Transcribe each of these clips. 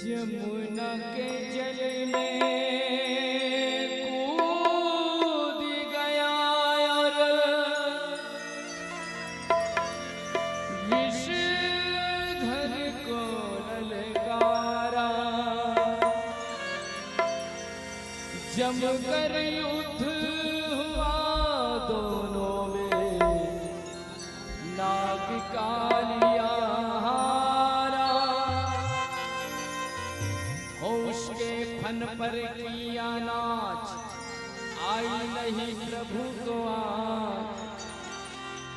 यमुना के जल में कूद गया और विषधर को ललकारा। जमकर युद्ध हुआ दोनों में, नाग कालिया हारा। होश के फन पर किया नाच, आई नहीं प्रभु को आज।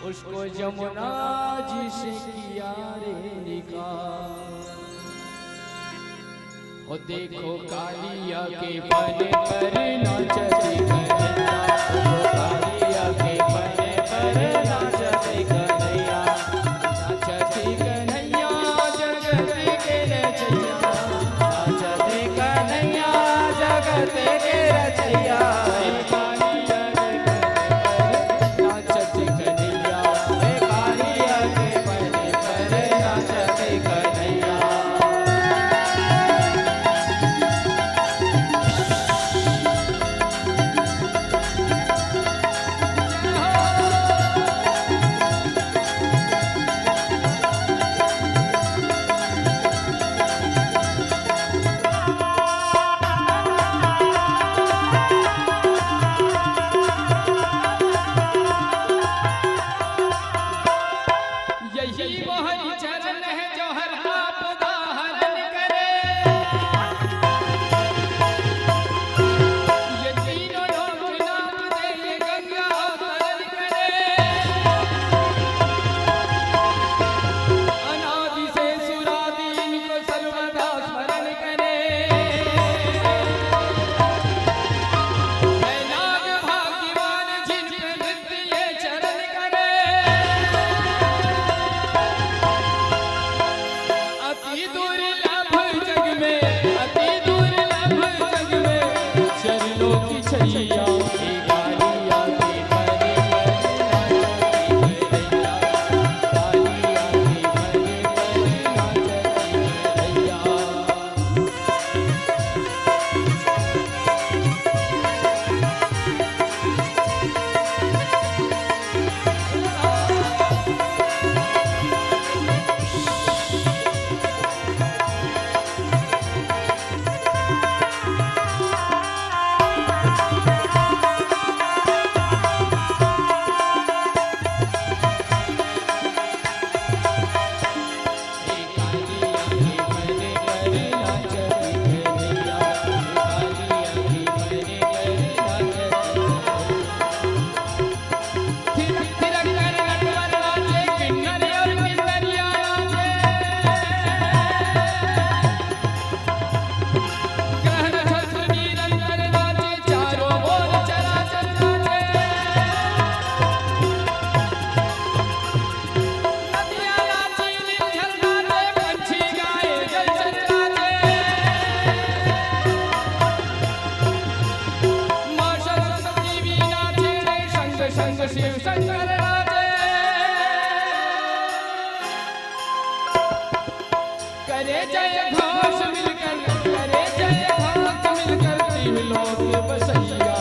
उसको यमुना जी से किया रे निकाल। ओ देखो कालिया के फन पर नाचती कन्हैया, ओ कालिया के फन पर नाचती कन्हैया। नाचती कन्हैया जगत के रचैया, नाचती कन्हैया जगत के रचैया। कालिया के फन पर नाचती कन्हैया, कालिया के फन पर नाचती कन्हैया। यही वो हरि चरण है जो हर आपदा हरण करे। ये तीनों लोक नाम दे, ये गंगा अवतरण करे। अनादि से सुरादि इनको सर्वदा स्मरण करे। है नाग भाग्यवान जिन पे नित्य ये चरण करे। अति दुर्लभ जग में, अति दुर्लभ जग में चरणों की छैया। कालिया के फन पर नाचती कन्हैया, कालिया के फन पर नाचती कन्हैया। शिव शंकर राजे करे जय घोष मिलकर, करे जय घोष मिलकर तीन लोक बसैया।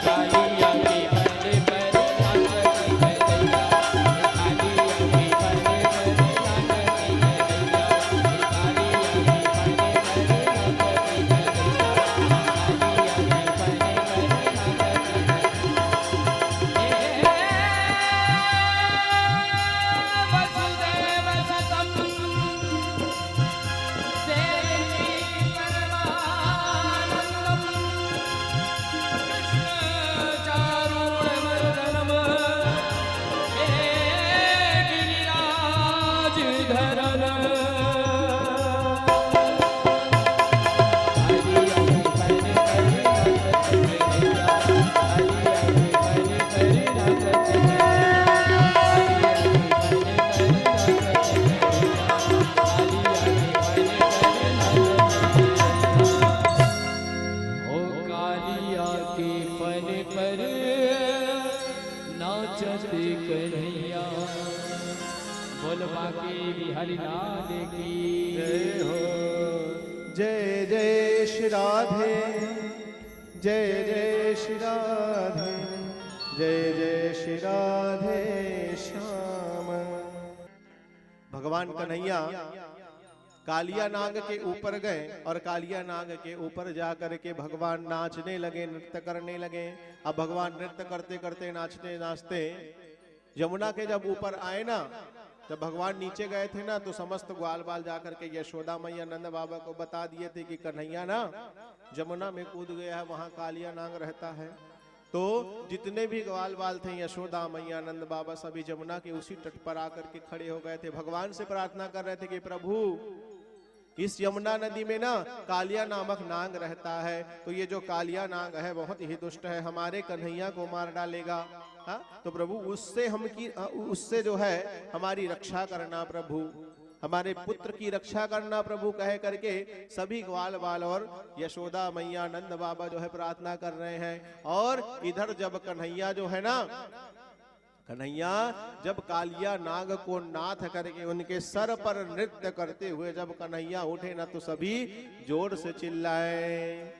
कालिया के फन पर नाचती कन्हैया, कालिया के फन पर नाचती कन्हैया, कालिया के फन पर नाचती कन्हैया, कालिया के फन पर नाचती कन्हैया। जय जय श्री राधे, जय जय श्री राधे, जय जय श्री राधे श्याम। भगवान कन्हैया कालिया नाग के ऊपर गए और कालिया नाग के ऊपर जाकर के भगवान नाचने लगे, नृत्य करने लगे। अब भगवान नृत्य करते करते नाचते नाचते यमुना के जब ऊपर आए ना, जब भगवान नीचे गए थे ना, तो समस्त ग्वाल बाल जाकर के यशोदा मैया नंद बाबा को बता दिए थे कि कन्हैया ना यमुना में कूद गया है, वहां कालिया नाग रहता है। तो जितने भी ग्वाल बाल थे, यशोदा मैया नंद बाबा, सभी यमुना के उसी तट पर आकर के खड़े हो गए थे। भगवान से प्रार्थना कर रहे थे कि प्रभु इस यमुना नदी में ना कालिया नामक नाग रहता है, तो ये जो कालिया नाग है बहुत ही दुष्ट है, हमारे कन्हैया को मार डालेगा। हाँ, तो प्रभु उससे जो है हमारी रक्षा करना प्रभु, हमारे पुत्र की रक्षा करना प्रभु कह करके सभी ग्वाल बाल और यशोदा मैया नंद बाबा जो है प्रार्थना कर रहे हैं। और इधर जब कन्हैया जो है ना, कन्हैया जब कालिया नाग को नाथ करके उनके सर पर नृत्य करते हुए जब कन्हैया उठे ना, तो सभी जोर से चिल्लाए,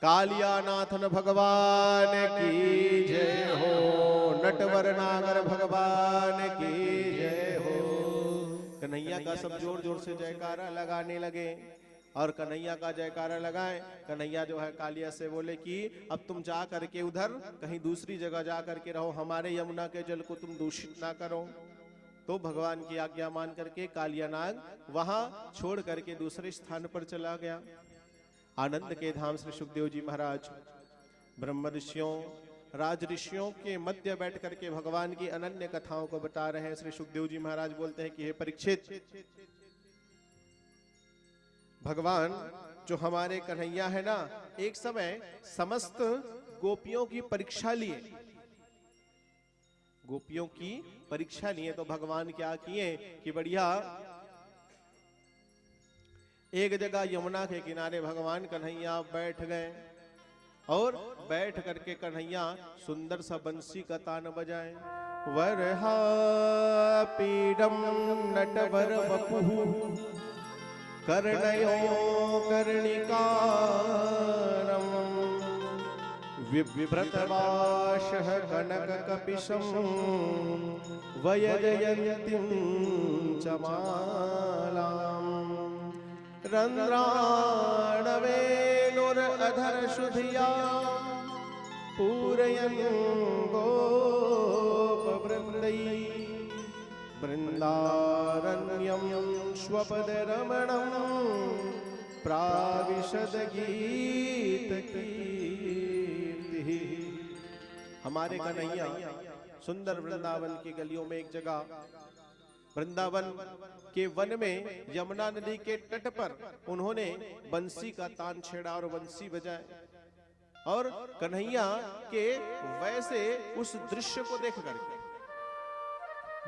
कालिया नाथन भगवान की जय हो, नटवर नागर भगवान की जय हो। कन्हैया का सब जोर जोर से जयकारा लगाने लगे और कन्हैया का जयकारा लगाए। कन्हैया जो है कालिया से बोले कि अब तुम जा करके उधर कहीं दूसरी जगह जा करके रहो, हमारे यमुना के जल को तुम दूषित ना करो। तो भगवान की आज्ञा मान करके कालिया नाग वहां छोड़ करके दूसरे स्थान पर चला गया। आनंद के धाम श्री सुखदेव जी महाराज ब्रह्म ऋषियों राज ऋषियों के मध्य बैठ करके भगवान की अनन्य कथाओं को बता रहे हैं। श्री सुखदेव जी महाराज बोलते हैं कि हे परीक्षित, भगवान जो हमारे कन्हैया है ना, एक समय समस्त गोपियों की परीक्षा लिए, गोपियों की परीक्षा लिए। तो भगवान क्या किए कि बढ़िया एक जगह यमुना के किनारे भगवान कन्हैया बैठ गए और बैठ करके कन्हैया सुंदर सा बंसी का तान बजाए। वरहा पीडम नटवर वपुः कर्णयो कर्णिकारम् विभ्रतवाशः कनककपिशं वयजयन्तीं च मालाम् रन्ध्राणवेणुरधरशुधिया पूरयन् गोपवृन्दैः वृन्दारण्यं स्वपदरमणं प्राविशद गीतकीर्तिः। हमारे कन्हैया सुंदर वृंदावन की गलियों में एक जगह, वृंदावन के वन में यमुना नदी के तट पर उन्होंने बंसी का तान छेड़ा और बंसी बजाए। और कन्हैया के वैसे उस दृश्य को देख करके,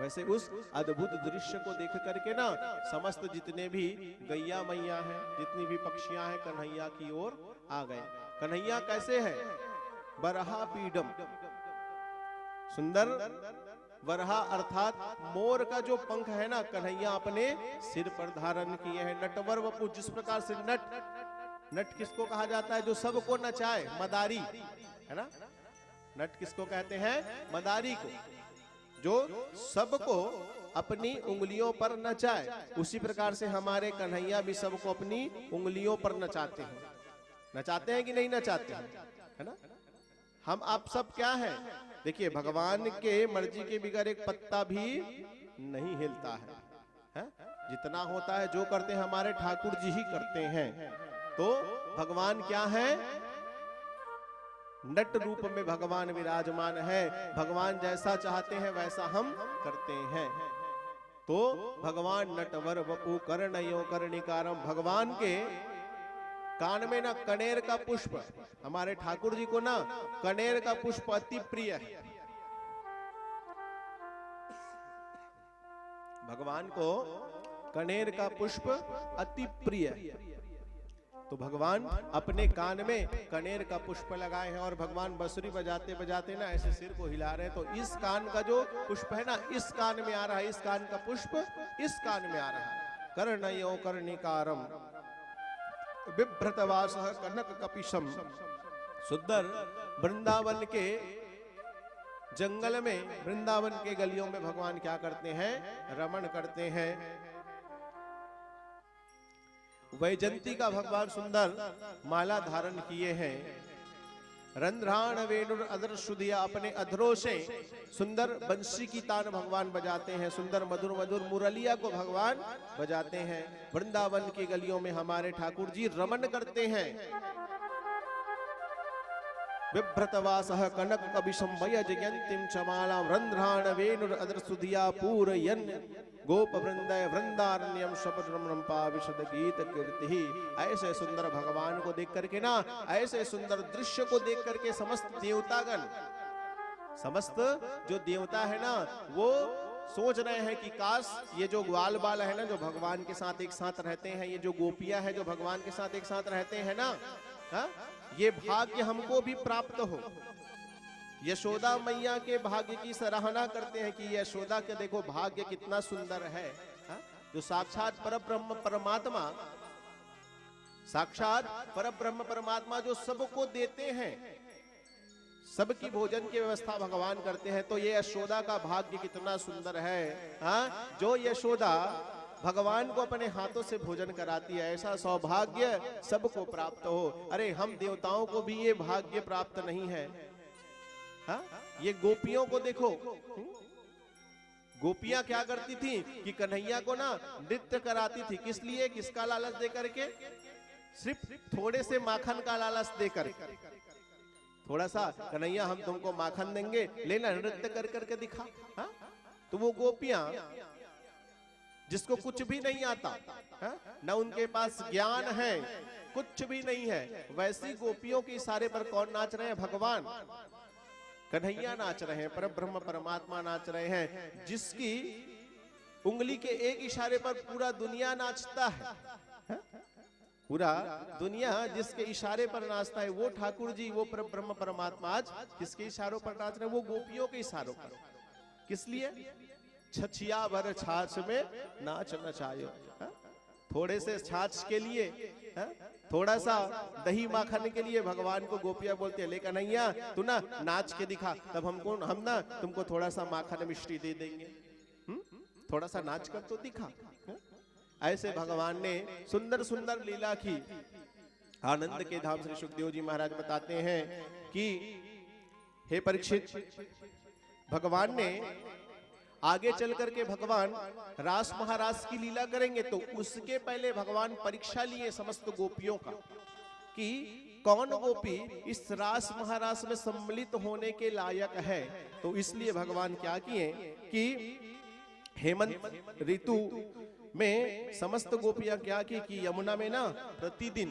वैसे उस अद्भुत दृश्य को देख करके ना समस्त जितने भी गैया मैया हैं, जितनी भी पक्षियां हैं, कन्हैया की ओर आ गए। कन्हैया कैसे है? बरहा पीडम, सुंदर वरहा अर्थात मोर का जो पंख है ना, कन्हैया अपने सिर पर धारण किए हैं। नटवर वपु, जिस प्रकार से नट किसको कहा जाता है? जो सबको नचाए, मदारी है ना। नट किसको कहते हैं? मदारी को, जो सबको अपनी उंगलियों पर नचाए। उसी प्रकार से हमारे कन्हैया भी सबको अपनी उंगलियों पर नचाते हैं। नचाते हैं कि नहीं नचाते हैं? है ना। हम आप सब क्या है? देखिए, भगवान के मर्जी के बगैर एक पत्ता भी नहीं हिलता है? जितना होता है, जो करते हैं हमारे ठाकुर जी ही करते हैं। तो भगवान क्या है? नट रूप में भगवान विराजमान है। भगवान जैसा चाहते हैं वैसा हम करते हैं। तो भगवान नटवर वपु कर्णयो कर्णिकारम, भगवान के कान में ना कनेर का पुष्प, हमारे ठाकुर जी को ना कनेर का पुष्प अति प्रिय है। भगवान को कनेर का पुष्प अति प्रिय है। तो भगवान अपने कान में कनेर का पुष्प लगाए हैं और भगवान बांसुरी बजाते बजाते ना ऐसे सिर को हिला रहे हैं। तो इस कान का जो पुष्प है ना, इस कान में आ रहा है, इस कान का पुष्प इस कान में आ रहा है। कर्णयो कर्णिकारम, बिभ्रतवासः कनक कपिशम। सुंदर वृंदावन के जंगल में, वृंदावन के गलियों में भगवान क्या करते हैं? रमण करते हैं। वैजंती का भगवान सुंदर माला धारण किए हैं। रंध्राण वेणुर अधर सुधिया, अपने अधरों से सुंदर बंसी की तान भगवान बजाते हैं। सुंदर मधुर मधुर मुरलिया को भगवान बजाते हैं। वृंदावन की गलियों में हमारे ठाकुर जी रमण करते हैं। बिभ्रतवासः कनक कबिशम वयजयन्तीं चमालां रंध्राण वेणुर अधर सुधिया पूरयन् गोप वृंदय वृंदारण्यम शपथरमणं पाविशद गीत कीर्ति। ऐसे सुंदर भगवान को देख करके ना, ऐसे सुंदर दृश्य को देख करके समस्त देवतागण, समस्त जो देवता है ना, वो सोच रहे हैं कि काश ये जो ग्वाल बाल है ना, जो भगवान के साथ एक साथ रहते हैं, ये जो गोपियां हैं जो भगवान के साथ एक साथ रहते हैं ना, ये भाग्य हमको भी प्राप्त हो। यशोदा मैया के भाग्य की सराहना करते हैं कि यशोदा के देखो भाग्य कितना सुंदर है। जो साक्षात परब्रह्म परमात्मा, साक्षात परब्रह्म परमात्मा जो सबको देते हैं, सबकी भोजन की व्यवस्था भगवान करते हैं, तो ये यशोदा का भाग्य कितना सुंदर है। जो यशोदा भगवान को अपने हाथों से भोजन कराती है, ऐसा सौभाग्य सबको प्राप्त हो। अरे हम देवताओं को भी ये भाग्य प्राप्त नहीं है। ये गोपियों को देखो, गोपियां क्या करती थी कि कन्हैया को ना नृत्य कराती थी। किस लिए? किसका लालच दे करके? सिर्फ थोड़े से माखन का लालच देकर। थोड़ा सा कन्हैया हम तुमको माखन देंगे, लेना नृत्य कर करके दिखा। तो वो गोपियां जिसको कुछ भी नहीं आता, न उनके पास ज्ञान है, कुछ भी नहीं है, वैसी गोपियों के इशारे पर कौन नाच रहे हैं? भगवान कन्हैया नाच रहे हैं, परब्रह्म परमात्मा नाच रहे हैं। जिसकी उंगली के एक इशारे पर पूरा दुनिया नाचता है, पूरा दुनिया जिसके इशारे पर नाचता है, वो ठाकुर जी, वो परब्रह्म परमात्मा आज किसके इशारों पर नाच रहे हैं? वो गोपियों के इशारों पर। किस लिए? छछिया भर छाछ में नाच नचायो। थोड़े से छाछ के लिए, थोड़ा सा दही माखन के लिए भगवान को गोपियां बोलते हैं, लेकिन कन्हैया तू ना नाच के दिखा, तब हम ना तुमको थोड़ा सा माखन मिष्टी दे देंगे। थोड़ा सा नाच कर तो दिखा। ऐसे भगवान ने सुंदर सुंदर लीला की। आनंद के धाम श्री सुखदेव जी महाराज बताते हैं कि हे परीक्षित, भगवान ने आगे चल करके भगवान रास महारास की लीला करेंगे, तो उसके पहले भगवान परीक्षा लिए समस्त गोपियों का कि कौन गोपी इस रास महारास में सम्मिलित होने के लायक है। तो इसलिए भगवान क्या किए कि हेमंत ऋतु में समस्त गोपियां क्या की कि यमुना में ना प्रतिदिन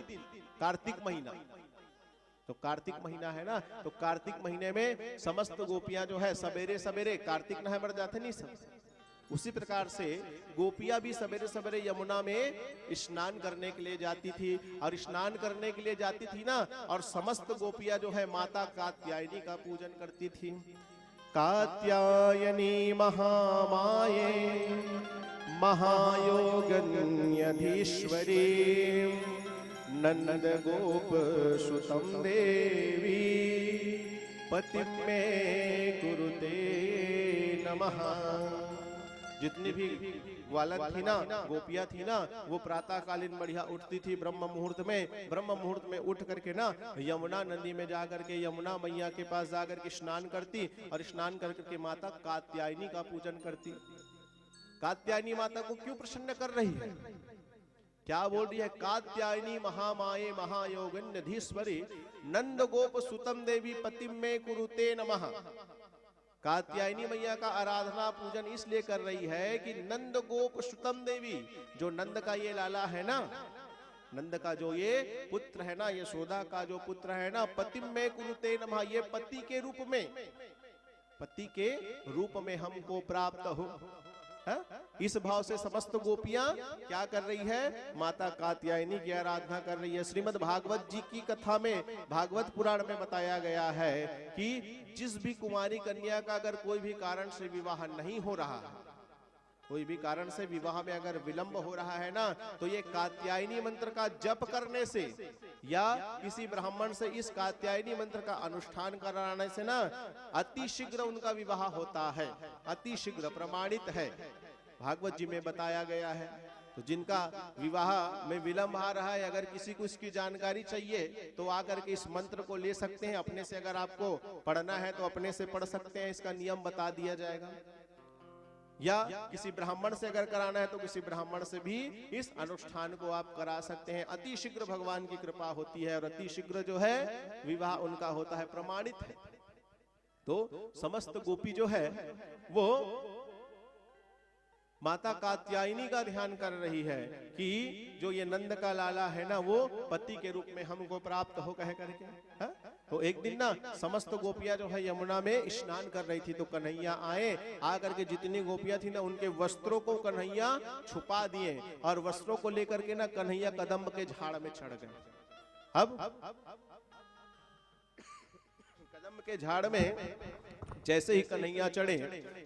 कार्तिक महीना, तो कार्तिक महीना है ना, तो कार्तिक महीने में समस्त गोपियां जो है सवेरे सवेरे, कार्तिक नहा मर जाते नहीं सब, उसी प्रकार से गोपियां भी सवेरे सवेरे यमुना में स्नान करने के लिए जाती थी। और स्नान करने के लिए जाती थी ना, और समस्त गोपियां जो है माता कात्यायनी का पूजन करती थी। कात्यायनी महामाये महायोगन्यधीश्वरी नंद गोप सुतम देवी पतिम में कुरुते नमः। जितनी भी ग्वालक थी ना, गोपियां थी ना, वो प्रातः कालीन बढ़िया उठती थी ब्रह्म मुहूर्त में। ब्रह्म मुहूर्त में उठ करके ना यमुना नदी में जाकर के यमुना मैया के पास जाकर के स्नान करती, और स्नान करके माता कात्यायनी का पूजन करती। कात्यायनी माता को क्यों प्रसन्न कर रही है? क्या बोल रही है? कात्यायनी महामाये महायोगन्यधीश्वरी नंद गोप सुतम देवी पतिम में कुरुते नमः। कात्यायनी मैया का आराधना पूजन इसलिए कर रही है कि नंद गोप सुतम देवी, जो नंद का ये लाला है ना, नंद का जो ये पुत्र है ना, यशोदा का जो पुत्र है ना, पतिम में कुरुते नमः, ये पति के रूप में, पति के रूप में हमको प्राप्त हो। इस भाव से समस्त गोपियां क्या कर रही है? माता कात्यायनी की आराधना कर रही है। श्रीमद् भागवत जी की कथा में, भागवत पुराण में बताया गया है कि जिस भी कुमारी कन्या का अगर कोई भी कारण से विवाह नहीं हो रहा, कोई भी कारण से विवाह में अगर विलंब हो रहा है ना, तो ये कात्यायनी मंत्र का जप करने से या किसी ब्राह्मण से इस कात्यायनी मंत्र का अनुष्ठान कराने से ना अति शीघ्र उनका विवाह होता है, अति शीघ्र प्रमाणित है, भागवत जी में बताया गया है। तो जिनका विवाह में विलंब आ रहा है, अगर किसी को इसकी जानकारी चाहिए तो आकर के इस मंत्र को ले सकते हैं। अपने से अगर आपको पढ़ना है तो अपने से पढ़ सकते हैं, इसका नियम बता दिया जाएगा। या किसी ब्राह्मण से अगर कराना है तो किसी ब्राह्मण से भी इस अनुष्ठान को आप करा सकते हैं। अति शीघ्र भगवान की कृपा होती है और अति शीघ्र जो है विवाह उनका होता है, प्रमाणित है। तो समस्त गोपी जो है वो माता कात्यायनी का ध्यान कर रही है कि जो ये नंद का लाला है ना, वो पति के रूप में हमको प्राप्त हो कह करके। हा? तो एक दिन ना समस्त गोपियां जो है यमुना में स्नान कर रही थी, तो कन्हैया आए, आकर के जितनी गोपियां थी ना उनके वस्त्रों को कन्हैया छुपा दिए और वस्त्रों को लेकर के ना कन्हैया कदम्ब के झाड़ में चढ़ गए। अब कदम्ब के झाड़ में जैसे ही कन्हैया चढ़े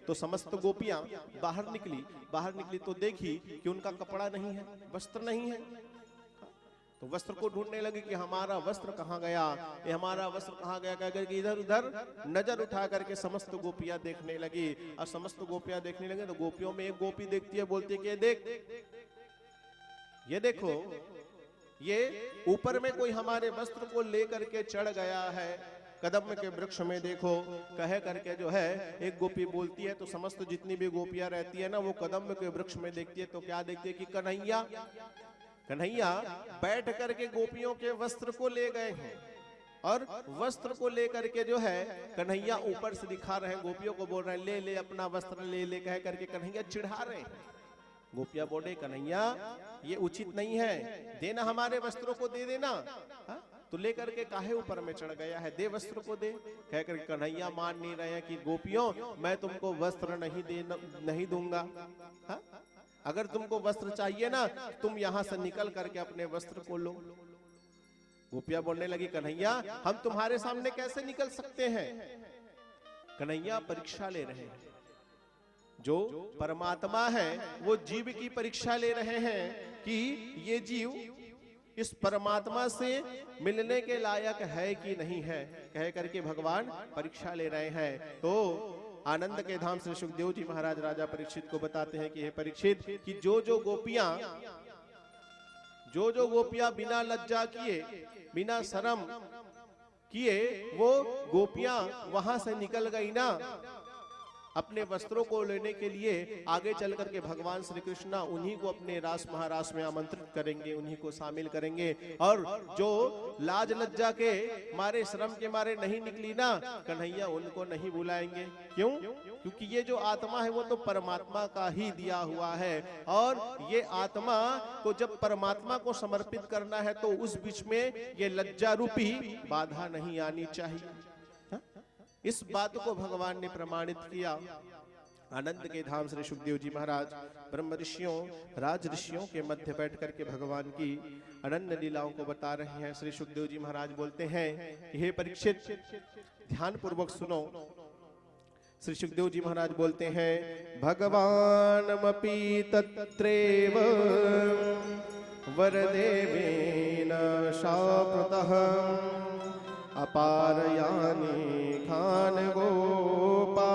तो समस्त गोपियां बाहर निकली तो देखी कि उनका कपड़ा नहीं है, वस्त्र नहीं है। तो वस्त्र को ढूंढने लगी कि हमारा वस्त्र कहाँ गया, ये हमारा वस्त्र कहाँ गया, कह करके इधर उधर नजर उठा करके समस्त गोपियां देखने लगी। और समस्त गोपियां देखने लगे तो गोपियों में एक गोपी देखती है, बोलती है कि ये देखो, ये ऊपर में कोई हमारे वस्त्र को लेकर के चढ़ गया है, कदम्ब के वृक्ष में देखो, कहे करके जो है एक गोपी बोलती है। तो समस्त जितनी भी गोपियां रहती है ना, वो कदम्ब के वृक्ष में देखती है तो क्या देखती है कि कन्हैया बैठ करके गोपियों के वस्त्र को ले गए हैं। और वस्त्र को लेकर के जो है कन्हैया ऊपर से दिखा रहे हैं, गोपियों को बोल रहे हैं ले अपना वस्त्र ले कह करके कन्हैया चिढ़ा रहे हैं। गोपियां बोले कन्हैया ये उचित नहीं है, देना हमारे वस्त्रों को दे देना। हा? तो लेकर के काहे ऊपर में चढ़ गया है, दे वस्त्र को दे। कहकर कन्हैया मान नहीं रहे हैं कि गोपियों मैं तुमको वस्त्र नहीं दूंगा। हा? अगर तुमको वस्त्र चाहिए ना, तुम यहां से निकल करके अपने वस्त्र को लो। गोपियां बोलने लगी कन्हैया हम तुम्हारे सामने कैसे निकल सकते हैं। कन्हैया परीक्षा ले रहे हैं, जो परमात्मा है वो जीव की परीक्षा ले रहे हैं कि ये जीव इस परमात्मा से मिलने के लायक है कि नहीं है, कह करके भगवान परीक्षा ले रहे हैं। तो आनंद के धाम से सुखदेव जी महाराज राजा परीक्षित को बताते हैं कि हे परीक्षित, कि जो जो गोपियां बिना लज्जा किए, बिना शर्म किए वो गोपियां वहां से निकल गई ना अपने वस्त्रों को लेने के लिए, आगे चल करके भगवान श्री कृष्ण उन्हीं को अपने रास महारास में आमंत्रित करेंगे, उन्हीं को शामिल करेंगे। और जो लाज लज्जा के मारे, श्रम के मारे नहीं निकली ना, कन्हैया उनको नहीं बुलाएंगे। क्यों? क्योंकि ये जो आत्मा है वो तो परमात्मा का ही दिया हुआ है, और ये आत्मा को जब परमात्मा को समर्पित करना है तो उस बीच में ये लज्जा रूपी बाधा नहीं आनी चाहिए। इस बात को भगवान ने प्रमाणित किया। आनंद के धाम श्री सुखदेव जी महाराज ब्रह्म ऋषियों, राज ऋषियों के मध्य बैठ करके भगवान की अनन्य लीलाओं को बता रहे हैं। श्री सुखदेव जी महाराज बोलते हैं, हे परीक्षित ध्यान पूर्वक सुनो। श्री सुखदेव जी महाराज बोलते हैं, भगवानमपि तत्रैव वरदेवेन शाप्रतः अपारयानि खान गोपा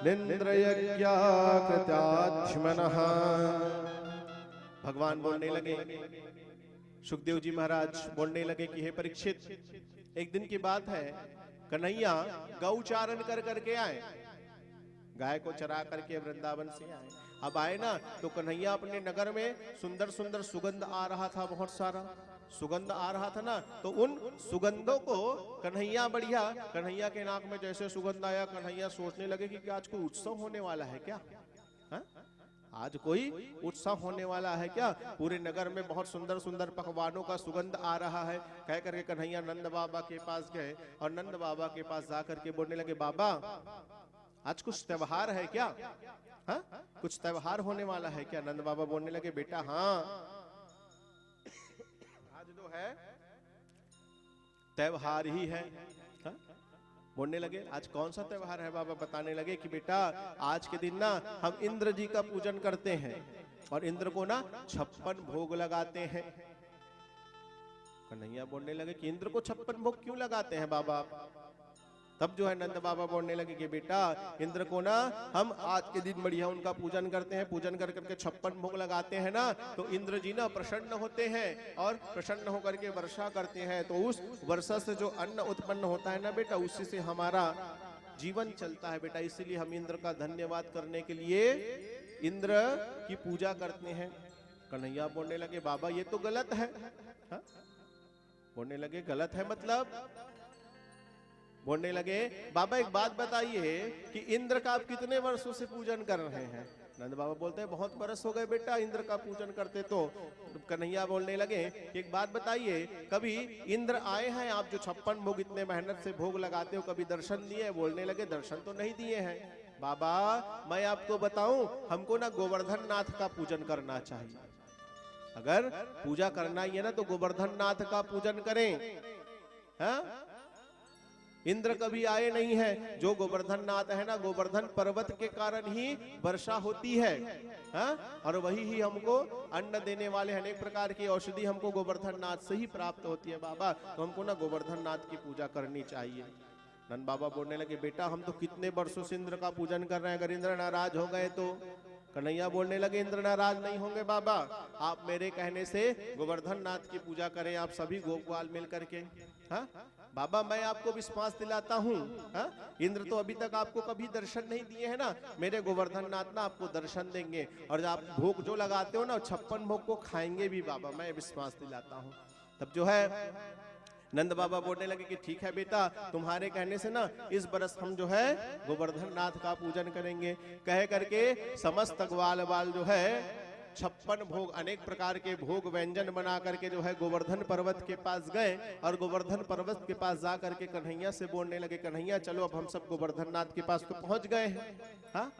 निन्द्रयज्ञा कृत्याध्मनः। भगवान बोलने लगे, सुखदेव जी महाराज बोलने लगे कि हे परीक्षित, एक दिन की बात है, कन्हैया गौचारण कर करके आए, गाय को चरा करके वृंदावन से आए। अब आए ना तो कन्हैया अपने नगर में सुंदर सुंदर सुगंध आ रहा था, बहुत सारा सुगंध आ रहा था ना, तो उन सुगंधों को कन्हैया के नाक में जैसे सुगंध आया, कन्हैया सोचने लगे कि आज कोई उत्सव होने वाला है क्या। हा? आज कोई उत्सव होने वाला है क्या, पूरे नगर में बहुत सुंदर सुंदर पकवानों का सुगंध आ रहा है। कह करके कन्हैया नंद बाबा के पास गए और नंद बाबा के पास जाकर के बोलने लगे, बाबा आज कुछ त्योहार है क्या। हा? कुछ त्योहार होने वाला है क्या। नंद बाबा बोलने लगे, बेटा हाँ, आज जो है त्योहार ही है। हा? बोलने लगे आज कौन सा त्योहार है बाबा, बताने लगे कि बेटा आज के दिन ना हम इंद्र जी का पूजन करते हैं और इंद्र को ना 56 भोग लगाते हैं। कन्हैया बोलने लगे कि इंद्र को 56 भोग क्यों लगाते हैं बाबा? तब जो है नंद बाबा बोलने लगे कि बेटा इंद्र को ना हम आज के दिन बढ़िया उनका पूजन करते हैं, पूजन कर करके 56 भोग लगाते हैं ना, तो इंद्र जी ना प्रसन्न होते हैं और प्रसन्न होकर के वर्षा करते हैं। तो उस वर्षा से जो अन्न उत्पन्न होता है ना बेटा, उसी से हमारा जीवन चलता है बेटा। इसीलिए हम इंद्र का धन्यवाद करने के लिए इंद्र की पूजा करते हैं। कन्हैया बोलने लगे बाबा ये तो गलत है। हा? बोलने लगे गलत है मतलब? बोलने लगे बाबा एक बात बताइए कि इंद्र का आप कितने वर्षों से पूजन कर रहे हैं? नंद बाबा बोलते हैं बहुत बरस हो गए बेटा इंद्र का पूजन करते। तो कन्हैया बोलने लगे कि एक बात बताइए, कभी इंद्र आए हैं आप जो 56 भोग इतने मेहनत से भोग लगाते हो, कभी दर्शन दिए? बोलने लगे दर्शन तो नहीं दिए हैं बाबा। मैं आपको बताऊं, हमको ना गोवर्धन नाथ का पूजन करना चाहिए। अगर पूजा करना ही है ना तो गोवर्धन नाथ का पूजन करें। हाँ? इंद्र कभी आए नहीं है। जो गोवर्धन नाथ है ना, गोवर्धन पर्वत के कारण ही वर्षा होती है। हा? और वही ही हमको अन्न देने वाले अनेक प्रकार की औषधि हमको गोवर्धन नाथ से ही प्राप्त होती है बाबा। तो हमको ना गोवर्धन नाथ की पूजा करनी चाहिए। नंद बाबा बोलने लगे बेटा हम तो कितने वर्षों से इंद्र का पूजन कर रहे हैं, अगर इंद्र नाराज हो गए तो? कन्हैया बोलने लगे इंद्र नाराज नहीं होंगे बाबा, आप मेरे कहने से गोवर्धन नाथ की पूजा करें आप सभी गोपाल मिल करके। हाँ बाबा मैं आपको विश्वास दिलाता हूँ, इंद्र तो अभी तक आपको कभी दर्शन नहीं दिए हैं ना, मेरे गोवर्धन नाथ ना आपको दर्शन देंगे और आप भोग जो लगाते हो ना 56 भोग को खाएंगे भी बाबा, मैं विश्वास दिलाता हूँ। तब जो है नंद बाबा बोलने लगे कि ठीक है बेटा तुम्हारे कहने से ना इस बरस हम जो है गोवर्धन नाथ का पूजन करेंगे। कह करके समस्त ग्वाल बाल जो है 56 भोग अनेक प्रकार के भोग व्यंजन बना करके जो है गोवर्धन पर्वत के पास गए और गोवर्धन पर्वत के पास जा करके कन्हैया से बोलने लगे कन्हैया चलो अब हम सब गोवर्धन नाथ के पास तो पहुंच गए हैं। हाँ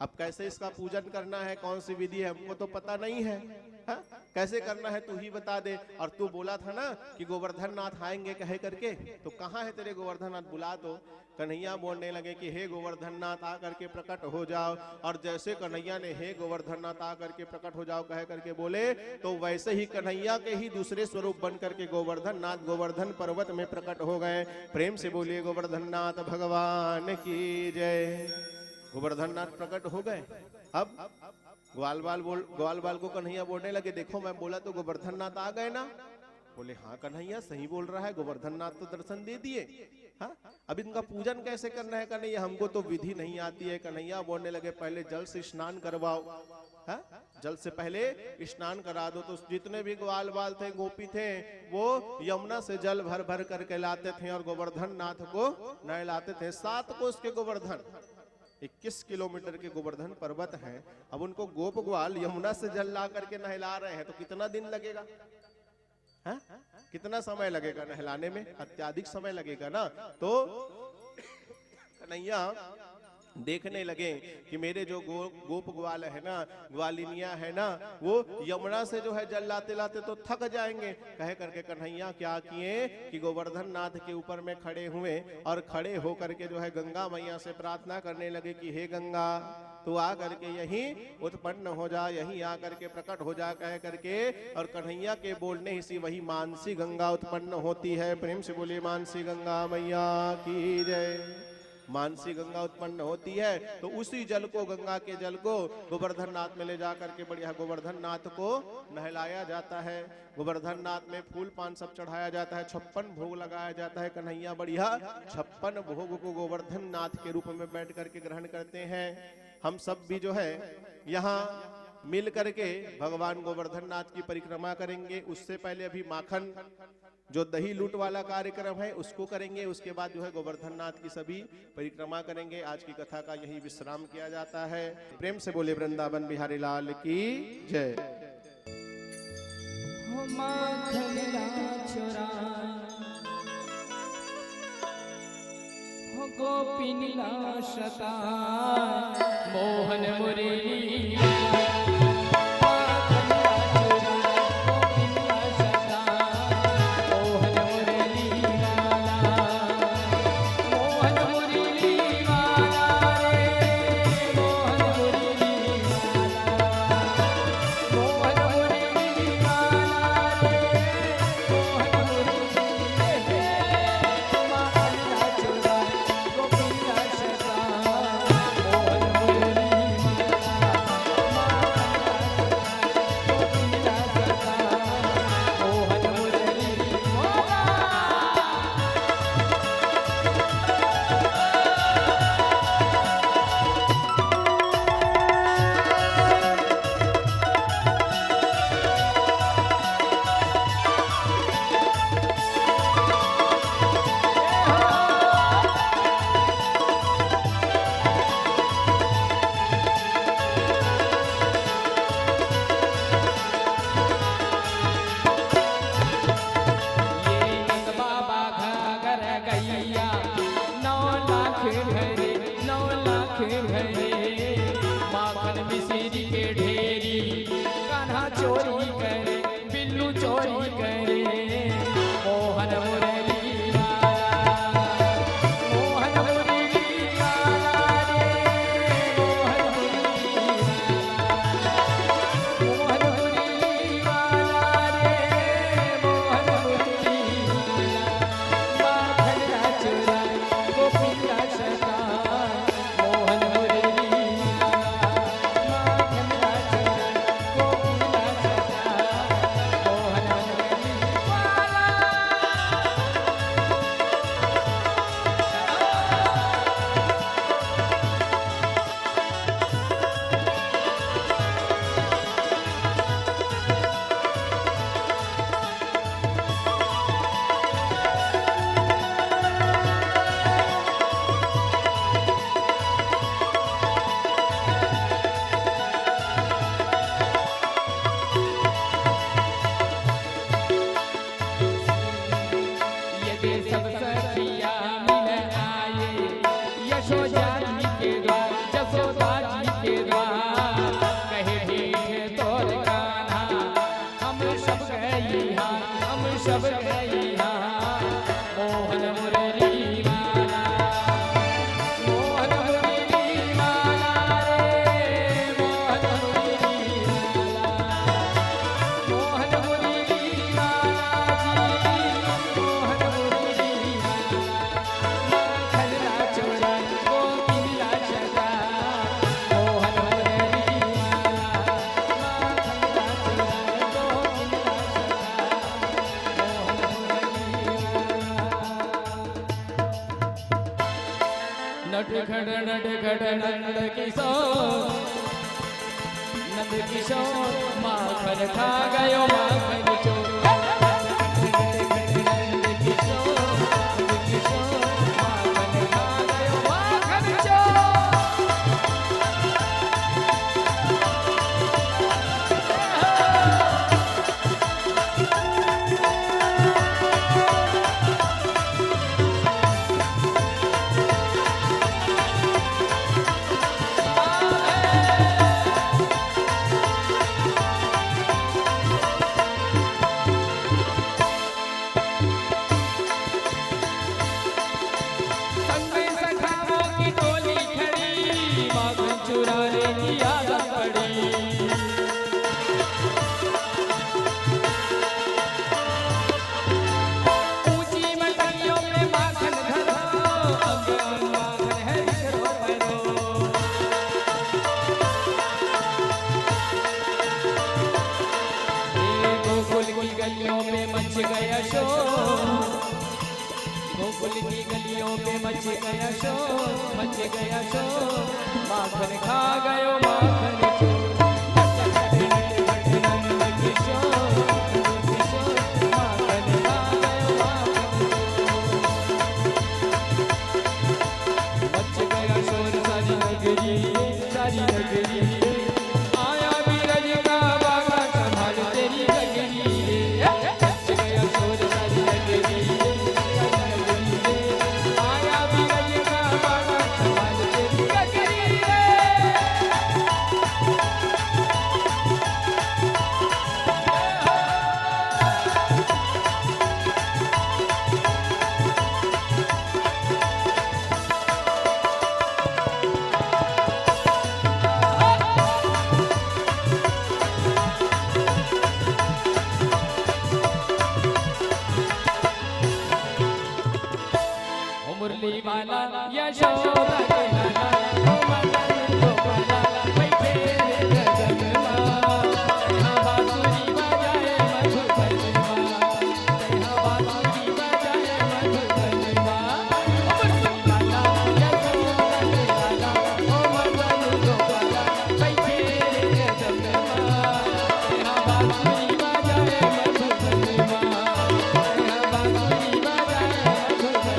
अब कैसे इसका पूजन करना है, कौन सी विधि है हमको तो पता नहीं है। हा? कैसे करना है तू ही बता दे। और तू बोला था ना कि गोवर्धन नाथ आएंगे कहे करके, तो कहाँ है तेरे गोवर्धन नाथ, बुला दो। कन्हैया बोलने लगे कि हे गोवर्धन नाथ आ करके प्रकट हो जाओ। और जैसे कन्हैया ने हे गोवर्धन नाथ आ करके प्रकट हो जाओ कह करके बोले, तो वैसे ही कन्हैया के ही दूसरे स्वरूप बन करके गोवर्धन नाथ गोवर्धन पर्वत में प्रकट हो गए। प्रेम से बोलिए गोवर्धन नाथ भगवान की जय। गोवर्धन नाथ प्रकट हो गए। अब ग्वाल बाल को कन्हैया बोलने लगे देखो मैं बोला तो गोवर्धन नाथ आ गए ना। बोले हाँ कन्हैया सही बोल रहा है, गोवर्धन नाथ तो दर्शन दे दिए। हाँ अब इनका पूजन कैसे करना है कन्हैया, हमको तो विधि नहीं आती है। कन्हैया बोलने लगे पहले जल से स्नान करवाओ। हाँ जल से पहले स्नान करा दो। तो जितने भी ग्वाल बाल थे गोपी थे वो यमुना से जल भर भर करके लाते थे और गोवर्धन नाथ को नहलाते थे। 7 कोस के गोवर्धन 21 किलोमीटर के गोवर्धन पर्वत है। अब उनको गोप ग्वाल यमुना से जल ला करके नहला रहे हैं तो कितना दिन लगेगा, है? कितना समय लगेगा नहलाने में, अत्याधिक समय लगेगा ना। तो कन्हैया देखने लगे कि मेरे जो गोप ग्वाल है ना, ग्वालिनिया है ना, वो यमुना से जो है जल लाते लाते तो थक जाएंगे। कहे करके कन्हैया क्या किए कि गोवर्धन नाथ के ऊपर में खड़े हुए और खड़े होकर के जो है गंगा मैया से प्रार्थना करने लगे कि हे गंगा तू आ करके यहीं उत्पन्न हो जा, यहीं आ करके प्रकट हो जा कह करके। और कन्हैया के बोलने ही सी वही मानसी गंगा उत्पन्न होती है। प्रेम से बोलिए मानसी गंगा मैया की जय। मानसी गंगा उत्पन्न होती है तो उसी जल को, गंगा के जल को गोवर्धन नाथ में ले जा करके बढ़िया गोवर्धन नाथ को नहलाया जाता है। गोवर्धन नाथ में फूल पान सब चढ़ाया जाता है, 56 भोग लगाया जाता है। कन्हैया बढ़िया 56 भोग को गोवर्धन नाथ के रूप में बैठ करके ग्रहण करते हैं। हम सब भी जो है यहाँ मिल करके भगवान गोवर्धन नाथ की परिक्रमा करेंगे। उससे पहले अभी माखन जो दही लूट वाला कार्यक्रम है उसको करेंगे, उसके बाद जो है गोवर्धन नाथ की सभी परिक्रमा करेंगे। आज की कथा का यही विश्राम किया जाता है। प्रेम से बोले वृंदावन बिहारी लाल की जय। माखन चुरा गोपिन शता मोहन मुरली मोहन वे सब सखिया मिल आए यशोदा जी के द्वार जसोदा जी के द्वार कहे ढीठे तोर कान्हा हम सब गई हम सब गई मोहन मुरली माला मोहन मुरली माला रे मोहन मुरली माला मोहन मुरली माला जी मोहन मुरली माला माखन राचोड़ा गोपिला चटा मोहन मुरली माला माखन राचोड़ा गोपिला नट खड़ नंद किशोर नंद किशोर माखन खा गयो माखन चोर नंद किशोर माखन खा गयो माखन चोर चुराने की आदत पड़ी ऊंची मटरियों में माखन धरो अंग माखन है बिखरो भरो गोकुल की गलियों में मच गया शोर गोकुल की गलियों में मच गया शोर माखन खा गयो माखन चोर नंद किशोर माखन खा गयो माखन मच गया शोर सारी नगरी आया बीरज का बागा संभाल तेरी गगरी मच गया शोर सारी नगरी आया बीरज का बागा संभाल तेरी गगरी मुरली वाला यशोदा के लाला ओ मदन गोपाला बैठे रे गगन यहाँ बांसुरी बजाए मधुबन यहाँ बांसुरी बजाए मधुबन मुरली वाला यशोदा के लाला ओ मदन गोपाला बैठे रे गगन यहाँ बांसुरी बजाए मधुबन यहाँ बांसुरी बजाए मधुबन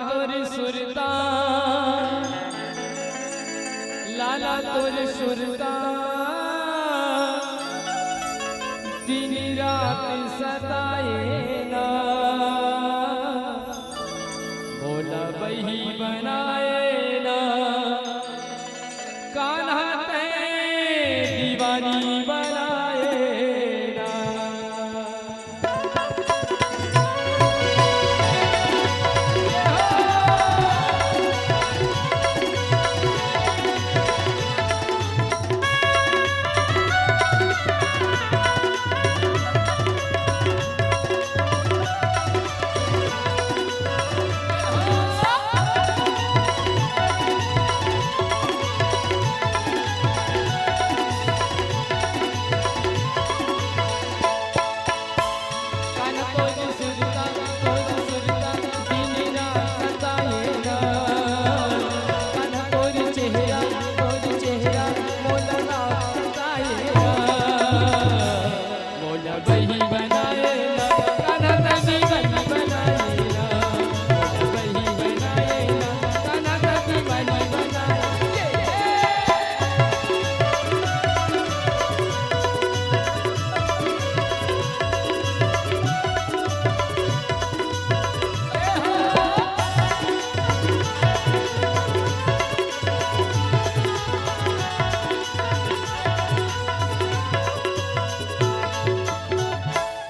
तोरी सुरता लाला तोरी सुरता दिन रात सताए ना बोला बही बनाए ना कान्हा ते दीवानी बनाए ना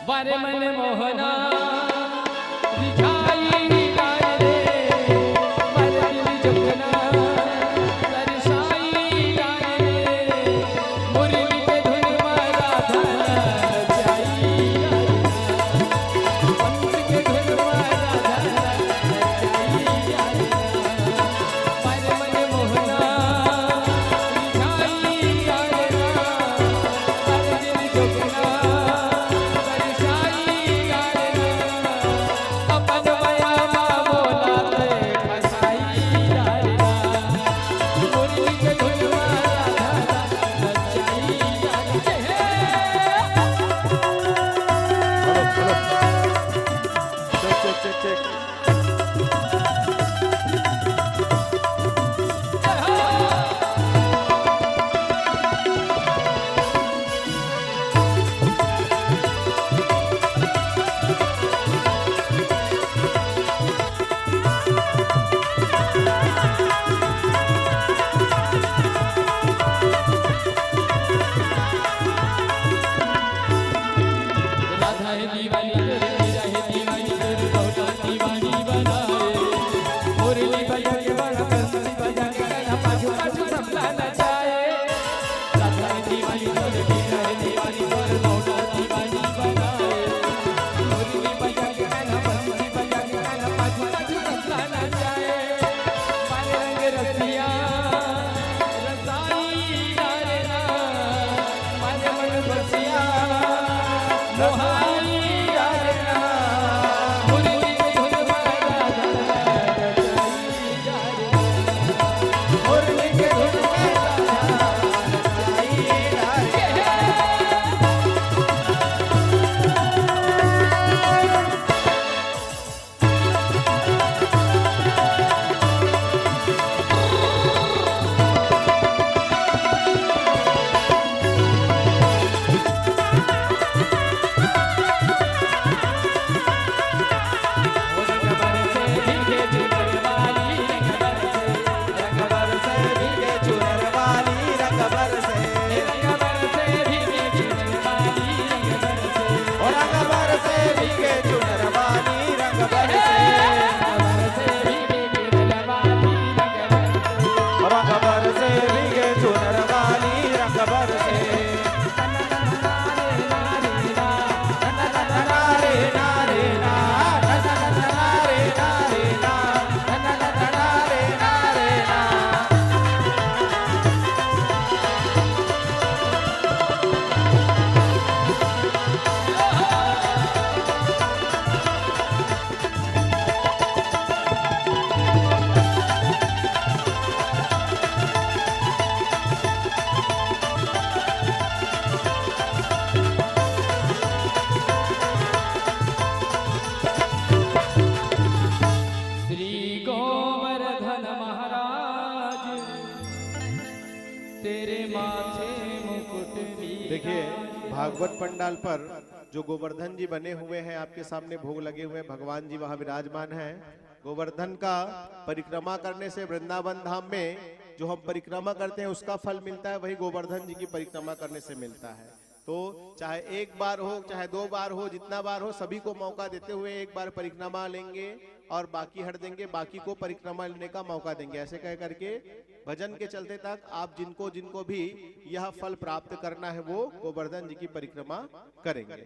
बारे मन मोहना दिखाई डाल रे बारे दिल जपना तरसाई डाल रे मुरली पे धुन मारा धना जाई पंच के धुन मारा धना जाई बारे मन मोहना दिखाई डाल रे बारे दिल जपना गोवर्धन महाराज तेरे माथे मुकुट वीराज। देखिए भागवत पंडाल पर जो गोवर्धन जी बने हुए हैं आपके सामने भोग लगे हुए हैं, भगवान जी वहां विराजमान हैं। गोवर्धन का परिक्रमा करने से वृंदावन धाम में जो हम परिक्रमा करते हैं उसका फल मिलता है, वही गोवर्धन जी की परिक्रमा करने से मिलता है। तो चाहे एक बार हो चाहे 2 बार हो, जितना बार हो, सभी को मौका देते हुए एक बार परिक्रमा लेंगे और बाकी हट देंगे, बाकी को परिक्रमा लेने का मौका देंगे। ऐसे कह करके भजन के चलते तक आप जिनको जिनको भी यह फल प्राप्त करना है वो गोवर्धन जी की परिक्रमा करेंगे।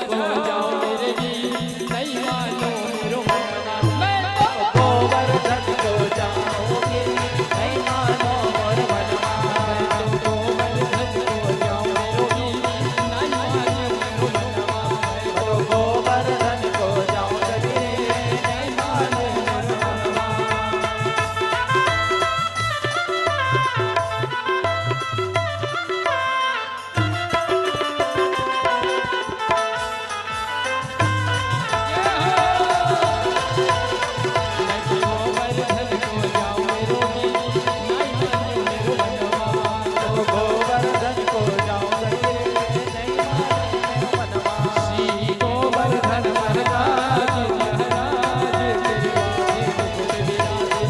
को जाओ मेरे जी, नहीं मानो मेरो मनवा। मैं तो गोवर्धन को जाओगे नहीं मानो मोर मनवा। मैं तो गोवर्धन को जाओ मेरो जी, नहीं मानो मेरो मनवा। मैं तो गोवर्धन को जाओगे नहीं मानो मोर मनवा। गोवर्धन को जाओ मेरो जी, नहीं मानो मेरो मनवा। गोवर्धन को जाओगे नहीं मानो मोर मनवा। श्री गोवर्धन महाराज महाराज तेरे माथे मुकुट विराजे।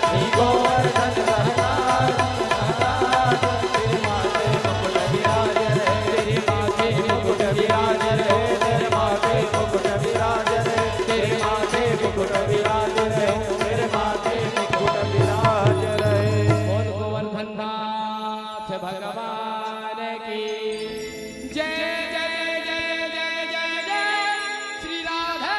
श्री गोवर्धन महाराज महाराज तेरे माथे मुकुट विराज रे। तेरे माथे मुकुट विराज रे, तेरे माथे मुकुट विराज रे। तेरे माथे मुकुट विराज रे। तेरे माथे मुकुट विराज रे। बोल गोवर्धन नाथ भगवान की जय जय जय जय जय जय श्री राधा।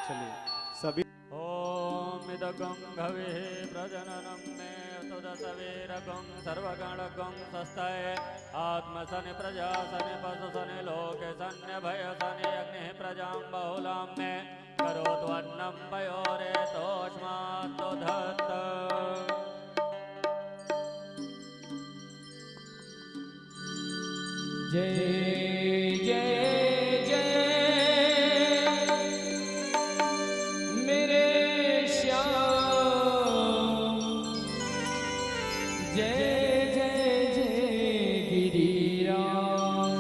चलिए सभी ओम इदगं भवे प्रजननं मे तुदसवीरगं सर्वगणगं स्वस्ताय आत्मसनि प्रजासनि पशुसनि लोके सन्य भयसनि अग्निः प्रजां बहुलां मे करोतु अन्नं पयोरेतोऽस्मात् दत्त। जय जय जय मेरे श्याम, जय जय जय गिरिराज।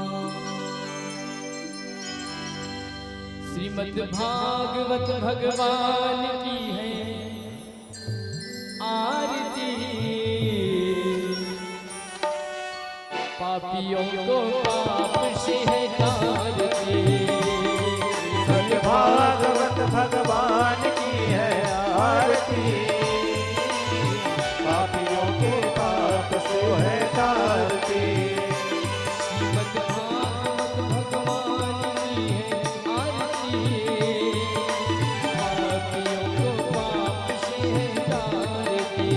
श्रीमद् भागवत भगवान की है आरती, पापियों को पाप से है तारती। श्रीमद् भागवत भगवान की है आरती, पापियों के पाप से है तारती। श्रीमद् भागवत भगवान की है आरती, पापियों को पाप से है तारती।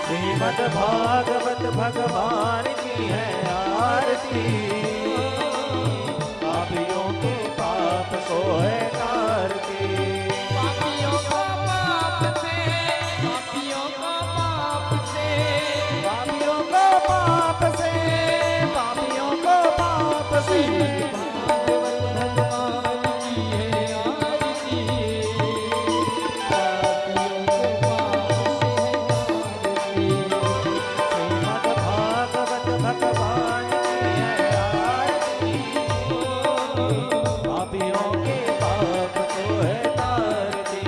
श्रीमद् भागवत भगवान की है आरती, पापियों के पाप को है तारती। पापियों को पाप से, पापियों को पाप से, पापियों को पाप से, पापियों को पाप से। भागवत भगवान की है आरती, पापियों को पाप से है तारती। श्रीमद् भागवत भगवान की है आरती, पापियों के पाप को है तारती।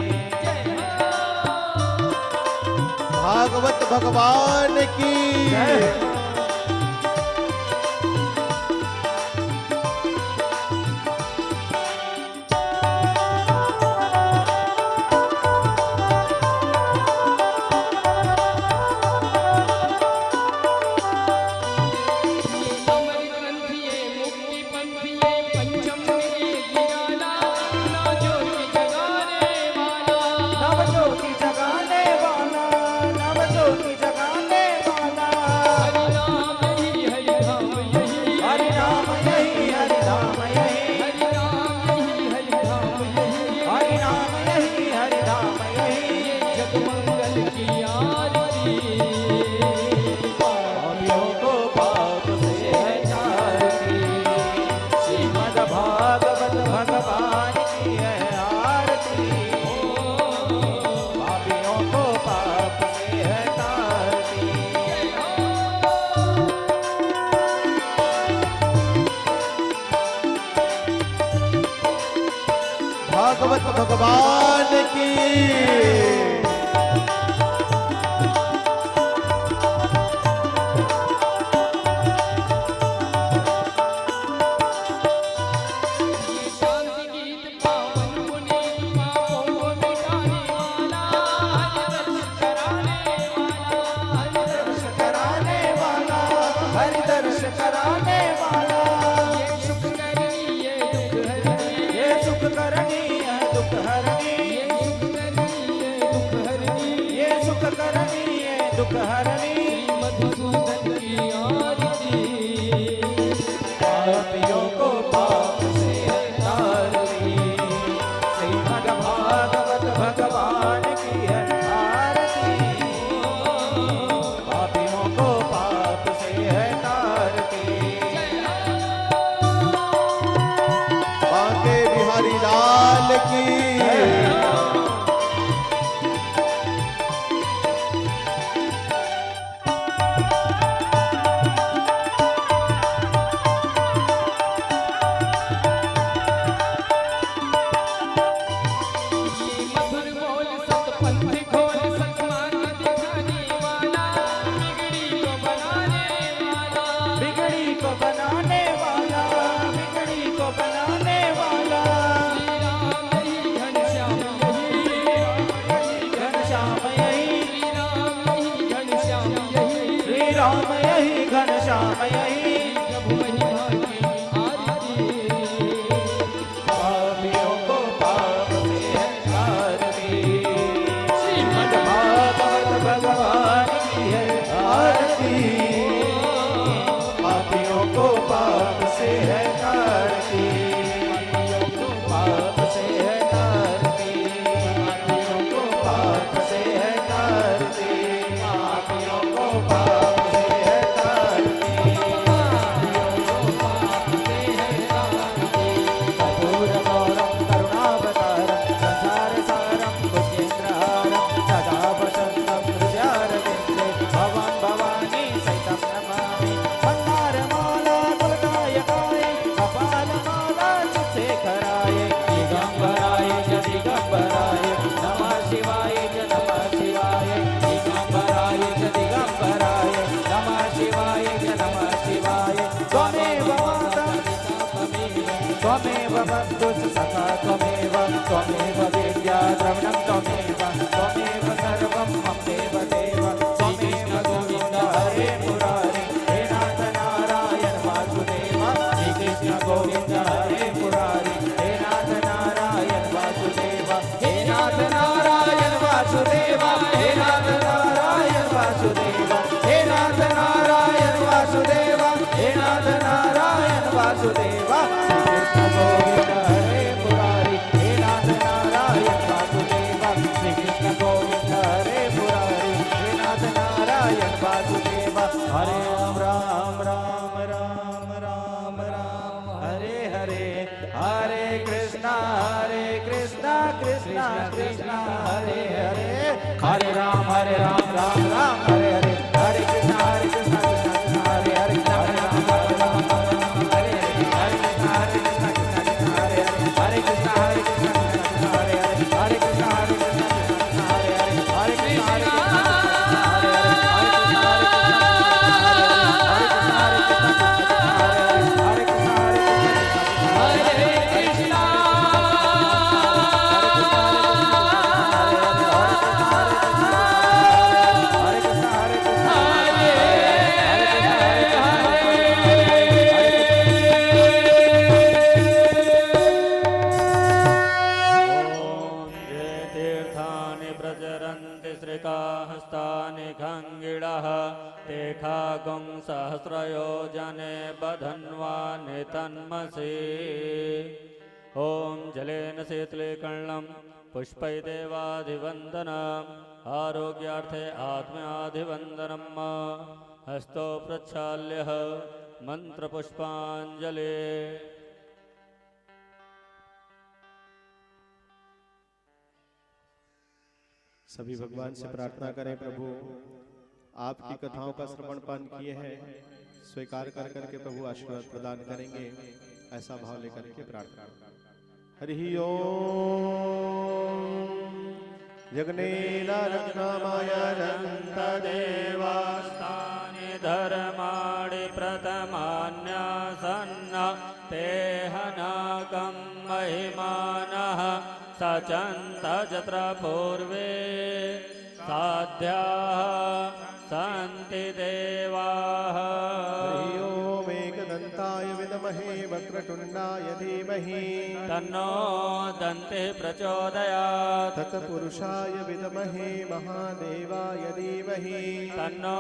भागवत भगवान की जय। अमर ग्रंथ ये मुक्ति पंथ ये पंचम ये ज्ञाना, ना ज्योति जगाने वाला। नव ज्योति जगाने वाला, नव ज्योति जगाने वाला। हरि नाम यही हरि धाम यही, हरि नाम यही, हरि धाम यही। हरि नाम यही हरि धाम यही। हरि नाम यही, हरि धाम यही। ये जगमंगल की आरती, पापियों को पाप से है तारती। श्रीमद् भागवत भगवान की है आरती, पापियों को पाप से है तारती। भागवत भगवान की कराने वाला, हरि दर्श कराने वाला। की। ये मधुर बोल सतपंथ खोल सतमार्ग दिखाने वाला, बिगड़ी को बनाने वाला, बिगड़ी को बनाने वाला, बिगड़ी को बनाने वाला। श्री राम यही घनश्याम यही, घनश्याम यही, श्री राम यही घनश्याम यही, श्री राम यही, घनश्याम यही। प्रभु महिमा की आरती। पापियों को पाप से है आरती, श्रीमद् भागवत भगवान की है आरती। पापियों को पाप से है आरती, पाप से है आरती, पापियों को पाप से है आरती, पापियों को पाप से है आरती, कर्पूर गौरम करुणावतारम संसार सारम भुजगेन्द्रहारम सदा वसंतम हृदयारविन्दे भवान् भवानी सहितं नमामि। मन्दारमाला कुलकायकाय कपालमाला चित्सेखराय दिगम्बराय च दिगम्बराय नमः शिवाय च नमः शिवाय दिगम्बराय च दिगम्बराय नमः शिवाय च नमः शिवाय। त्वमेव माता त्वमेव बन्धुः सखा त्वमेव, त्वमेव विद्या द्रविणं त्वमेव, त्वमेव सर्वं मम देव देव। त्वमेव गोविन्द हरे मुरारे हे नाथ नारायण वासुदेव। श्री कृष्ण गोविन्द हरे मुरारे हे नाथ नारायण वासुदेव, हे नाथ नारायण वासुदेव, हे नाथ नारायण वासुदेव, हे नाथ नारायण वासुदेव, हे नाथ नारायण वासुदेव। श्री कृष्ण गोविंद हरे मुरारी हे नाथ नारायण वासुदेव, श्री कृष्ण गोविंद हरे मुरारी हे नाथ नारायण वासुदेव। हरे राम राम राम राम राम हरे हरे, हरे कृष्णा कृष्णा कृष्णा हरे हरे, हरे राम राम राम हरे हरे, हरे कृष्णा कृष्णा कृष्णा हरे हरे, हरे राम हरे राम हरे हरे, हरे कृष्णा कृष्णा कृष्णा हरे हरे, हरे कृष्णा कृष्णा हरे हरे, हरे कृष्णा कृष्णा हरे हरे, हरे कृष्णा हस्तानि खङ्गिणः ते खागुं सहस्रयोजने बधन्वानि तन्मसि। ॐ जलेन शीतलीकर्णं पुष्पै देवाधिवन्दनम् आरोग्यार्थे आत्म्याधिवन्दनम् हस्तो प्रक्षाल्यः मन्त्रपुष्पाञ्जलि। सभी भगवान से प्रार्थना करें, प्रभु आपकी कथाओं का श्रवण पान किए हैं, स्वीकार कर करके प्रभु आशीर्वाद प्रदान करेंगे, ऐसा भाव लेकर के प्रार्थना। हरि ओम। जगनेन रत्नमयरन्त देवास्तानि धर्माणि प्रथमान्यासन्न ते हनाकं महिमानः सचन्त जत्र पूर्वे साध्याः सन्ति देवाः। हरि ओम। एकदन्ताय विद्महे वक्रतुण्डाय धीमहि तन्नो दन्तिः प्रचोदयात्। तत्पुरुषाय विद्महे महादेवाय धीमहि तन्नो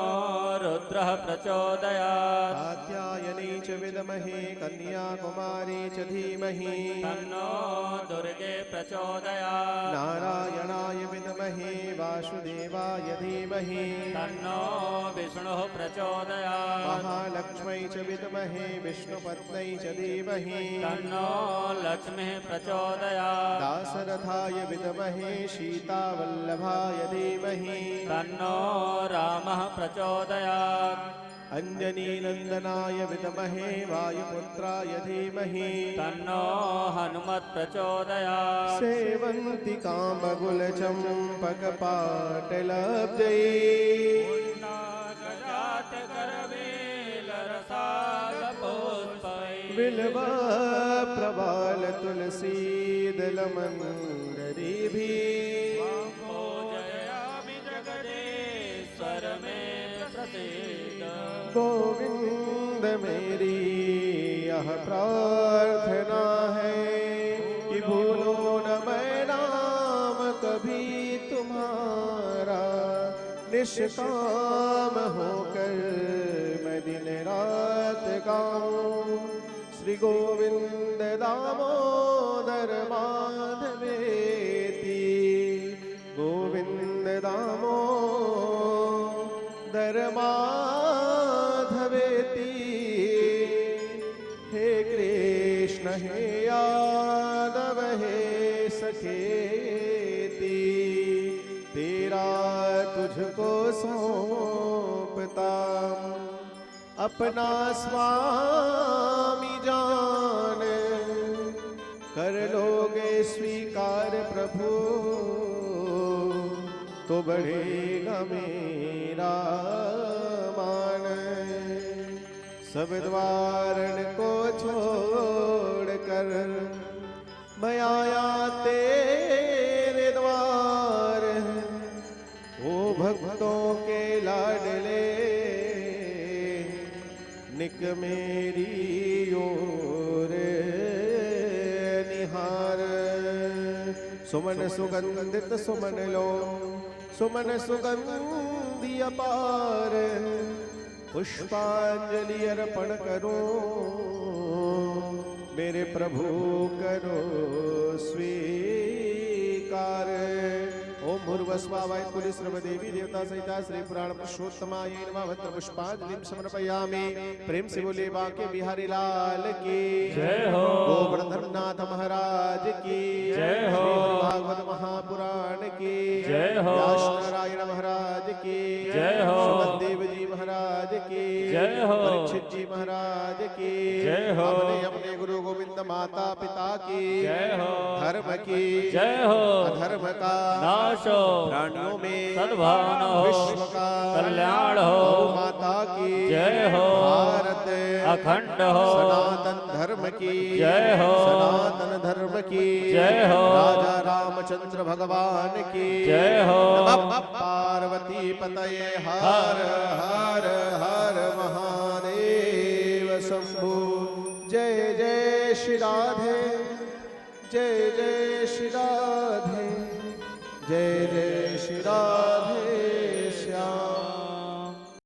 रुद्रः प्रचोदयात्। कात्यायनी च विद्महे कन्याकुमारी च धीमहि तन्नो दुर्गे प्रचोदयात्। नारायणाय विद्महे वासुदेवाय धीमहि तन्नो विष्णुः प्रचोदयात्। महालक्ष्मै च विद्महे विष्णुपत्न्यै च धीमहि धीमहि तन्नो लक्ष्मीः प्रचोदयात् दासरथाय विद्महे सीतावल्लभाय धीमहि तन्नो रामः प्रचोदयात् अंजनीनंदनाय विद्महे वायुपुत्राय धीमहि तन्नो हनुमत् प्रचोदयात् सेवन्ति कामगुलचम्पकपाटलब्धै गजात करवेलरसालपुष्पै बिल्वा प्रबाल तुलसी दलमंदरीभिः पूजयामि जगदीश्वर में प्रसीद गोविंद मेरी यह प्रार्थना है कि भूलो न मैं नाम कभी तुम्हारा निष्काम होकर मैं दिन रात गाऊं श्री गोविंद दामोदर माधवेति गोविंद दामोदर माधवेति हे कृष्ण हे यादव हे सखेति तेरा तुझको सौंपता अपना स्वामी जान कर लोगे स्वीकार प्रभु तो बढ़ेगा मेरा मान सब द्वारण को छोड़कर मैं आया तेरे द्वार ओ भक्तों के लाडले निक मेरी ओर निहार सुमन सुगंधित सुमन लो सुमन सुगंधि अपार पुष्पांजलि अर्पण करो मेरे प्रभु करो स्वीकार ओम भूर्भुवस्वाय कुलिस्रव देवी देवता सहिता श्री पुराण पुरुषोत्तमाय नमः भद्र पुष्पांजलिं समर्पयामि प्रेम से बोले बांके बिहारी लाल की जय हो गोवर्धननाथ महाराज की जय हो भागवत महापुराण की जय हो व्यास नारायण महाराज की जय हो सुखदेव जी महाराज की जय हो परीक्षित जी महाराज की जय हो अपने अपने गुरु गोविंद माता पिता की जय हो धर्म की जय हो अधर्म का नाशो प्राणियों में सद्भावना हो विश्व का कल्याण हो गौ माता की जय हो भारत अखंड हो सनातन धर्म की जय हो सनातन धर्म की जय हो राजा रामचंद्र भगवान की जय हो नमः पार्वती पतये हर हर हर महादेव शंभु जय जय श्री राधे जय जय श्री राधे जय जय श्री राधे